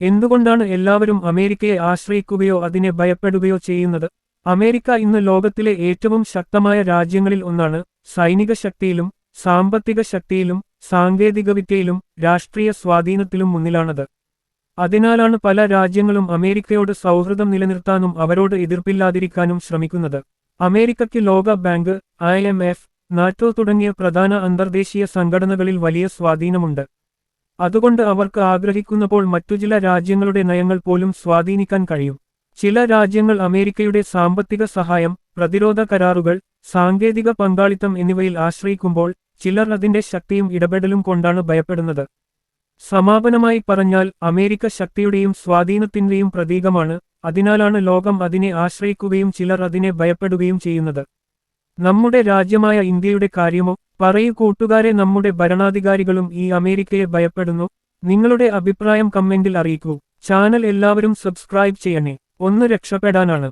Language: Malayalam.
എന്തുകൊണ്ടാണ് എല്ലാവരും അമേരിക്കയെ ആശ്രയിക്കുകയോ അതിനെ ഭയപ്പെടുകയോ ചെയ്യുന്നത്? അമേരിക്ക ഇന്ന് ലോകത്തിലെ ഏറ്റവും ശക്തമായ രാജ്യങ്ങളിൽ ഒന്നാണ്. സൈനിക ശക്തിയിലും സാമ്പത്തിക ശക്തിയിലും സാങ്കേതികവിദ്യയിലും രാഷ്ട്രീയ സ്വാധീനത്തിലും മുന്നിലാണത്. അതിനാലാണ് പല രാജ്യങ്ങളും അമേരിക്കയോട് സൗഹൃദം നിലനിർത്താനും അവരോട് എതിർപ്പില്ലാതിരിക്കാനും ശ്രമിക്കുന്നത്. അമേരിക്കയ്ക്ക് ലോക ബാങ്ക്, IMF, നാറ്റോ തുടങ്ങിയ പ്രധാന അന്തർദേശീയ സംഘടനകളിൽ വലിയ സ്വാധീനമുണ്ട്. അതുകൊണ്ട് അവർക്ക് ആഗ്രഹിക്കുന്നപ്പോൾ മറ്റു ചില രാജ്യങ്ങളുടെ നയങ്ങൾ പോലും സ്വാധീനിക്കാൻ കഴിയും. ചില രാജ്യങ്ങൾ അമേരിക്കയുടെ സാമ്പത്തിക സഹായം, പ്രതിരോധ കരാറുകൾ, സാങ്കേതിക പങ്കാളിത്തം എന്നിവയിൽ ആശ്രയിക്കുമ്പോൾ ചിലർ അതിന്റെ ശക്തിയും ഇടപെടലും കൊണ്ടാണ് ഭയപ്പെടുന്നത്. സമാപനമായി പറഞ്ഞാൽ അമേരിക്ക ശക്തിയുടെയും സ്വാധീനത്തിന്റെയും പ്രതീകമാണ്. അതിനാലാണ് ലോകം അതിനെ ആശ്രയിക്കുകയും ചിലർ അതിനെ ഭയപ്പെടുകയും ചെയ്യുന്നത്. നമ്മുടെ രാജ്യമായ ഇന്ത്യയുടെ കാര്യമോ? പറയൂ കൂട്ടുകാരെ, നമ്മുടെ ഭരണാധികാരികളും ഈ അമേരിക്കയെ ഭയപ്പെടുന്നു? നിങ്ങളുടെ അഭിപ്രായം കമന്റിൽ അറിയിക്കൂ. ചാനൽ എല്ലാവരും സബ്സ്ക്രൈബ് ചെയ്യണേ, ഒന്ന് രക്ഷപ്പെടാനാണ്.